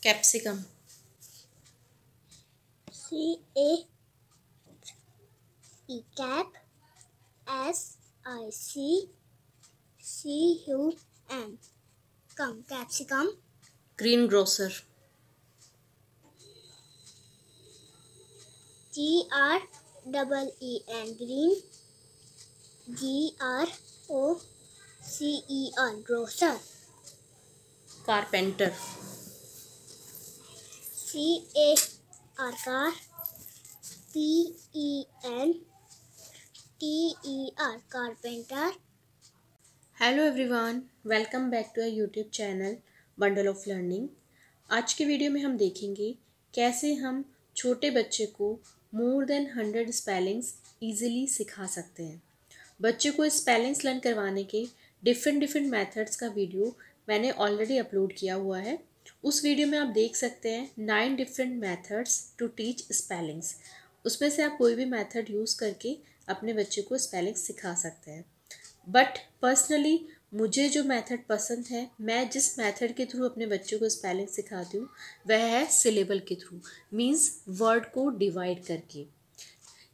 Capsicum, CAP SICCUM capsicum, green grocer, GREEN green, GROCER grocer, carpenter, CAR car, PENTER carpenter. Hello everyone, welcome back to our YouTube channel bundle of learning. आज के video में हम देखेंगे कैसे हम छोटे बच्चे को मोर देन 100 स्पेलिंग्स इजीली सिखा सकते हैं। बच्चे को स्पेलिंग्स लर्न करवाने के डिफरेंट मेथड्स का वीडियो मैंने ऑलरेडी अपलोड किया हुआ है। उस वीडियो में आप देख सकते हैं 9 different methods to teach spellings. उसमें से आप कोई भी मेथड यूज़ करके अपने बच्चे को स्पेलिंग्स सिखा सकते हैं। बट पर्सनली मुझे जो मेथड पसंद है, मैं जिस मेथड के थ्रू अपने बच्चों को स्पेलिंग सिखाती हूँ वह है सिलेबल के थ्रू, मीन्स वर्ड को डिवाइड करके।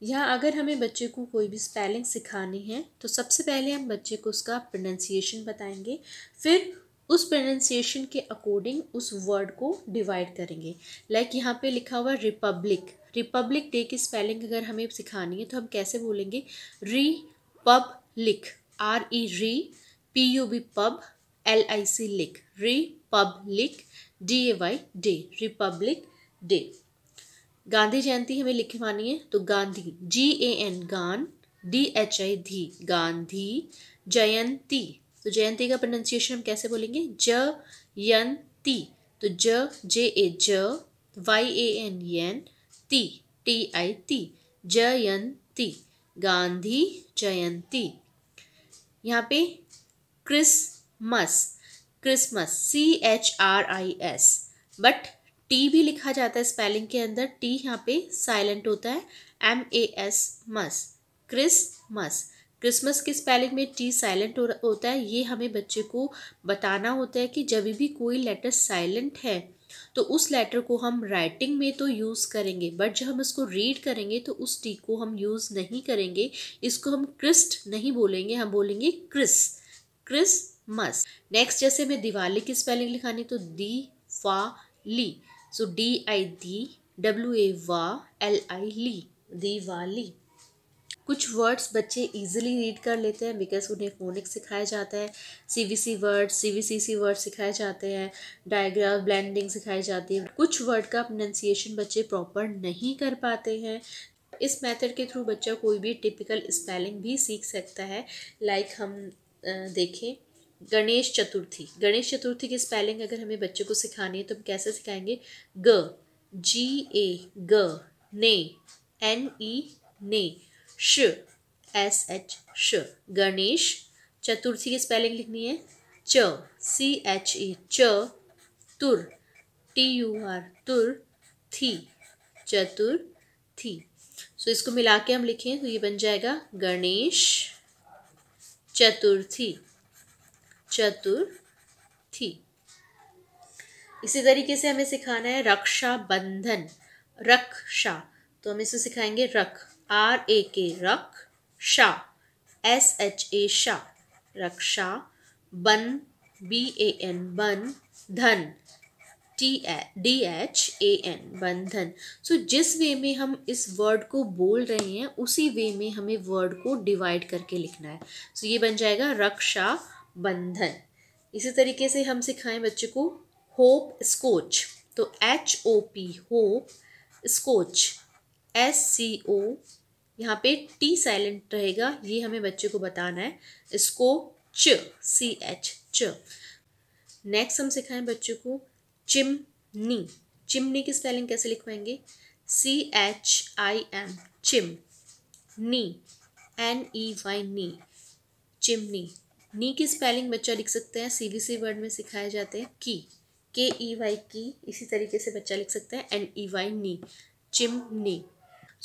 यहाँ अगर हमें बच्चे को कोई भी स्पेलिंग सिखानी है तो सबसे पहले हम बच्चे को उसका प्रोनाउंसिएशन बताएंगे, फिर उस प्रोनाउंसिएशन के अकॉर्डिंग उस वर्ड को डिवाइड करेंगे। लाइक यहाँ पे लिखा हुआ रिपब्लिक, रिपब्लिक डे की स्पेलिंग अगर हमें सिखानी है तो हम कैसे बोलेंगे? Republic, REPUB pub, LIC lic, republic, DAY day, republic day. Gandhi Jayanti हमें लिखवानी है तो गांधी, GAN गान, DHI धी, गांधी जयंती। तो जयंती का प्रोनाउंसिएशन हम कैसे बोलेंगे? जयंती। तो JA YAN यन, TI जयंती, गांधी जयंती। यहाँ पे Christmas, Christmas CHRIS, but T भी लिखा जाता है स्पेलिंग के अंदर, टी यहाँ पे साइलेंट होता है, MAS मस, क्रिसमस। क्रिसमस की स्पेलिंग में टी साइलेंट होता है। ये हमें बच्चे को बताना होता है कि जब भी कोई लेटर साइलेंट है तो उस लेटर को हम राइटिंग में तो यूज़ करेंगे, बट जब हम इसको रीड करेंगे तो उस टी को हम यूज़ नहीं करेंगे। इसको हम क्रिस्ट नहीं बोलेंगे, हम बोलेंगे क्रिसमस। नेक्स्ट जैसे मैं दिवाली की स्पेलिंग लिखानी तो दी-फा-ली, सो DIDWALI ली, दिवाली। कुछ वर्ड्स बच्चे इजीली रीड कर लेते हैं बिकॉज उन्हें फोनिक्स सिखाया जाता है, CVC वर्ड, CVCC वर्ड सिखाए जाते हैं, डायग्राफ ब्लेंडिंग सिखाई जाती है। कुछ वर्ड का प्रोनाउंसिएशन बच्चे प्रॉपर नहीं कर पाते हैं। इस मेथड के थ्रू बच्चा कोई भी टिपिकल स्पेलिंग भी सीख सकता है। लाइक हम देखें गणेश चतुर्थी, गणेश चतुर्थी की स्पेलिंग अगर हमें बच्चे को सिखानी है तो हम कैसे सिखाएंगे? GA ग, ने, NE ने, SH श, गणेश। चतुर्थी की स्पेलिंग लिखनी है CHE च, तुर TUR तुर, थी चतुर्थी। सो इसको मिला के हम लिखें तो ये बन जाएगा गणेश चतुर्थी, चतुर्थी। इसी तरीके से हमें सिखाना है रक्षाबंधन, रक्षा, तो हम इसे सिखाएंगे रख, RAK रख, शा SHA शा, रक्षा, बन BAN बन, धन DHAN बंधन। सो जिस वे में हम इस वर्ड को बोल रहे हैं उसी वे में हमें वर्ड को डिवाइड करके लिखना है। सो ये बन जाएगा रक्षा बंधन। इसी तरीके से हम सिखाएं बच्चे को होप स्कोच, तो HOP होप, स्कोच SCO, यहाँ पे टी साइलेंट रहेगा, ये हमें बच्चे को बताना है। इसको CH च। नेक्स्ट हम सिखाएं बच्चे को चिमनी, चिमनी की स्पेलिंग कैसे लिखवाएंगे? CHIM चिम, नी NEY नी, चिमनी। नी की स्पेलिंग बच्चा लिख सकते हैं, CVC वर्ड में सिखाए जाते हैं की, KEY की। इसी तरीके से बच्चा लिख सकता है NEY नी, चिमनी।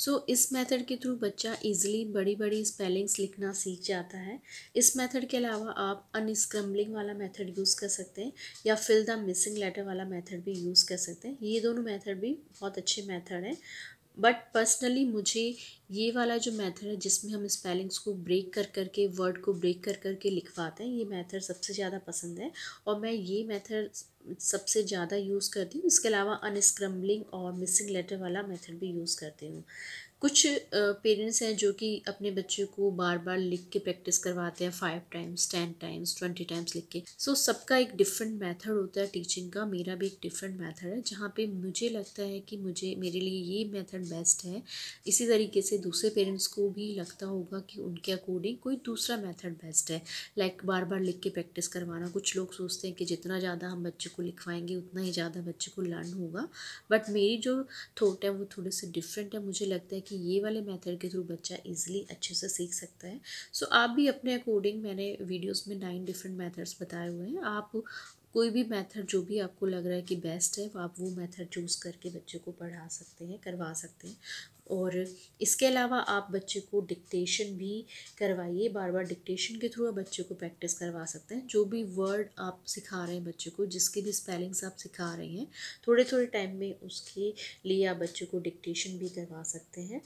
सो इस मेथड के थ्रू बच्चा इजीली बड़ी बड़ी स्पेलिंग्स लिखना सीख जाता है। इस मेथड के अलावा आप अनस्क्रम्बलिंग वाला मेथड यूज़ कर सकते हैं या फिल द मिसिंग लेटर वाला मेथड भी यूज़ कर सकते हैं। ये दोनों मेथड भी बहुत अच्छे मेथड हैं, बट पर्सनली मुझे ये वाला जो मेथड है जिसमें हम स्पेलिंग्स को ब्रेक कर करके, वर्ड को ब्रेक कर करके लिखवाते हैं, ये मेथड सबसे ज़्यादा पसंद है और मैं ये मेथड सबसे ज़्यादा यूज़ करती हूँ। इसके अलावा अनस्क्रम्बलिंग और मिसिंग लेटर वाला मेथड भी यूज़ करती हूँ। कुछ पेरेंट्स हैं जो कि अपने बच्चे को बार बार लिख के प्रैक्टिस करवाते हैं 5 टाइम्स, 10 टाइम्स, 20 टाइम्स लिख के। सो सबका एक डिफरेंट मेथड होता है टीचिंग का। मेरा भी एक डिफरेंट मेथड है जहाँ पे मुझे लगता है कि मेरे लिए ये मेथड बेस्ट है। इसी तरीके से दूसरे पेरेंट्स को भी लगता होगा कि उनके अकॉर्डिंग कोई दूसरा मेथड बेस्ट है। लाइक बार बार लिख के प्रैक्टिस करवाना। कुछ लोग सोचते हैं कि जितना ज़्यादा हम बच्चे को लिखवाएंगे उतना ही ज़्यादा बच्चे को लर्न होगा, बट मेरी जो थॉट है वो थोड़े से डिफरेंट है। मुझे लगता है कि ये वाले मेथड के थ्रू बच्चा इजीली अच्छे से सीख सकता है। सो आप भी अपने अकॉर्डिंग, मैंने वीडियोस में 9 डिफरेंट मेथड्स बताए हुए हैं, आप कोई भी मेथड जो भी आपको लग रहा है कि बेस्ट है आप वो मेथड चूज़ करके बच्चे को पढ़ा सकते हैं, करवा सकते हैं। और इसके अलावा आप बच्चे को डिक्टेशन भी करवाइए। बार बार डिक्टेशन के थ्रू आप बच्चे को प्रैक्टिस करवा सकते हैं। जो भी वर्ड आप सिखा रहे हैं बच्चे को, जिसके भी स्पेलिंग्स आप सिखा रहे हैं, थोड़े थोड़े टाइम में उसके लिए आप बच्चे को डिक्टेशन भी करवा सकते हैं।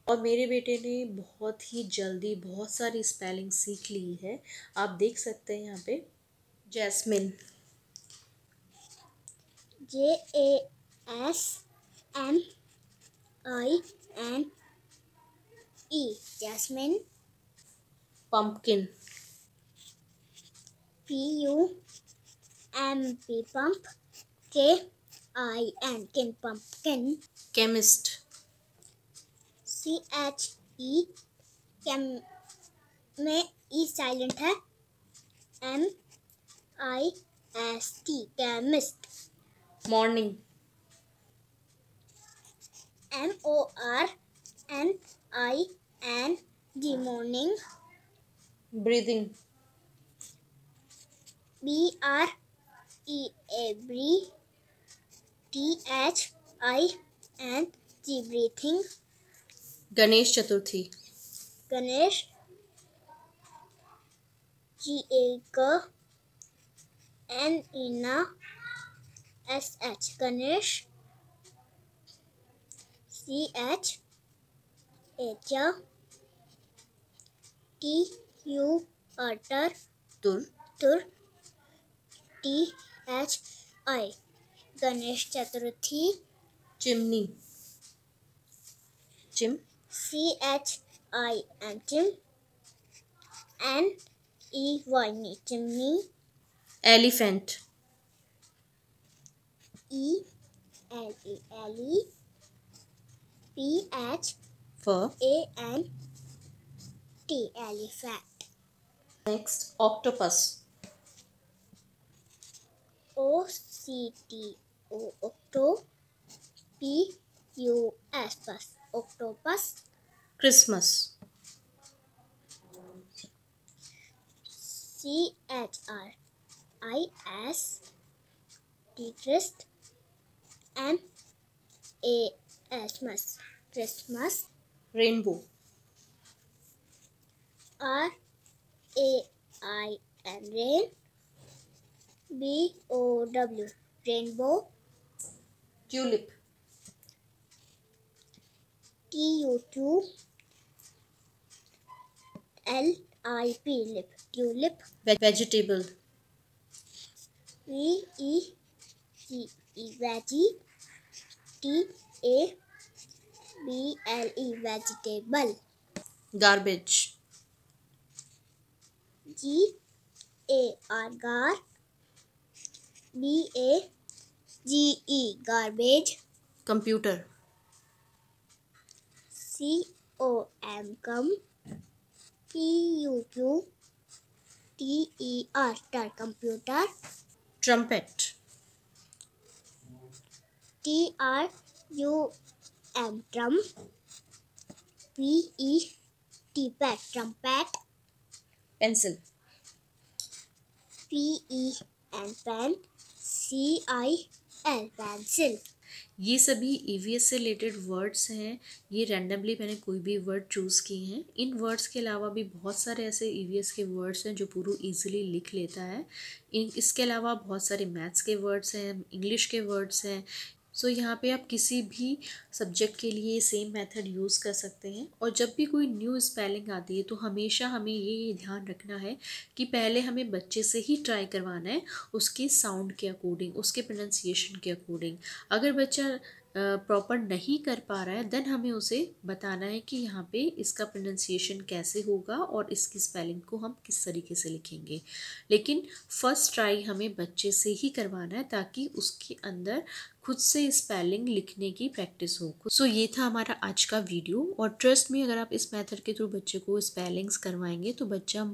और मेरे बेटे ने बहुत ही जल्दी बहुत सारी स्पेलिंग सीख ली है। आप देख सकते हैं यहाँ पे jasmine, JASMINE, Jasmine, pumpkin, PUMP, pump, KIN, kin, pumpkin, chemist, CHE, chem में E साइलेंट है, MIST, chemist, morning, MORNING, morning, breathing, BREA, THING, breathing, Ganesh Chaturthi, Ganesh, GANESH, Ganesh, CH, TU, तुर, तुर, THI, Ganesh Chaturthi, chimney, chim, CHIM, chim, NEY, chimney, elephant, ELE, फर, PHANT, elephant, next octopus, OCTO, octo, PUS, octopus, Christmas, CHRIS, Christ, MAS, Christmas, rainbow, RAIN, rain, BOW, rainbow, tulip, TUQ, LIP, lip, tulip, vegetable, VEGE, veggie, TABLE, vegetable, garbage, GAR, gar, BAGE, garbage, computer, COM, cum, TUQTER, computer, trumpet, TRUM, drum, PET, pet, trumpet, pencil, PEN, pen, CIL, pencil. ये सभी EVS से related words हैं। ये randomly मैंने कोई भी word choose किए हैं। इन वर्ड्स के अलावा भी बहुत सारे ऐसे ईवीएस के वर्ड्स हैं जो पूरू इजीली लिख लेता है। इसके अलावा बहुत सारे मैथ्स के वर्ड्स हैं, इंग्लिश के वर्ड्स हैं। सो यहाँ पे आप किसी भी सब्जेक्ट के लिए सेम मेथड यूज़ कर सकते हैं। और जब भी कोई न्यू स्पेलिंग आती है तो हमेशा हमें ये ध्यान रखना है कि पहले हमें बच्चे से ही ट्राई करवाना है, उसके साउंड के अकॉर्डिंग, उसके प्रोनाउंसिएशन के अकॉर्डिंग। अगर बच्चा प्रॉपर नहीं कर पा रहा है देन हमें उसे बताना है कि यहाँ पे इसका प्रोनाउंसिएशन कैसे होगा और इसकी स्पेलिंग को हम किस तरीके से लिखेंगे। लेकिन फर्स्ट ट्राई हमें बच्चे से ही करवाना है ताकि उसके अंदर खुद से स्पेलिंग लिखने की प्रैक्टिस हो। सो ये था हमारा आज का वीडियो। और ट्रस्ट में अगर आप इस मेथड के थ्रू बच्चे को स्पेलिंग्स करवाएंगे तो बच्चा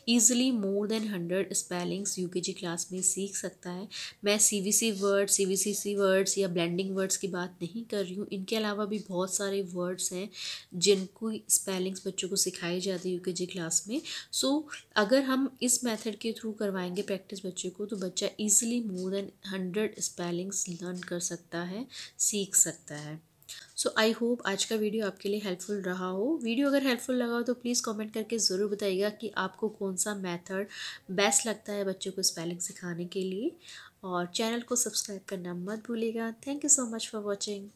easily more than 100 spellings UKG class में सीख सकता है। मैं सीवीसी वर्ड्स, सीवीसीसी वर्ड्स या ब्लेंडिंग वर्ड्स की बात नहीं कर रही हूँ। इनके अलावा भी बहुत सारे वर्ड्स हैं जिनको स्पेलिंग्स बच्चों को सिखाई जाती है यूकेजी क्लास में। सो अगर हम इस मेथड के थ्रू करवाएंगे प्रैक्टिस बच्चे को तो बच्चा easily more than 100 spellings learn कर सकता है, सीख सकता है। सो आई होप आज का वीडियो आपके लिए हेल्पफुल रहा हो। वीडियो अगर हेल्पफुल लगा हो तो प्लीज़ कमेंट करके ज़रूर बताइएगा कि आपको कौन सा मेथड बेस्ट लगता है बच्चों को स्पेलिंग सिखाने के लिए। और चैनल को सब्सक्राइब करना मत भूलिएगा। Thank you so much for watching.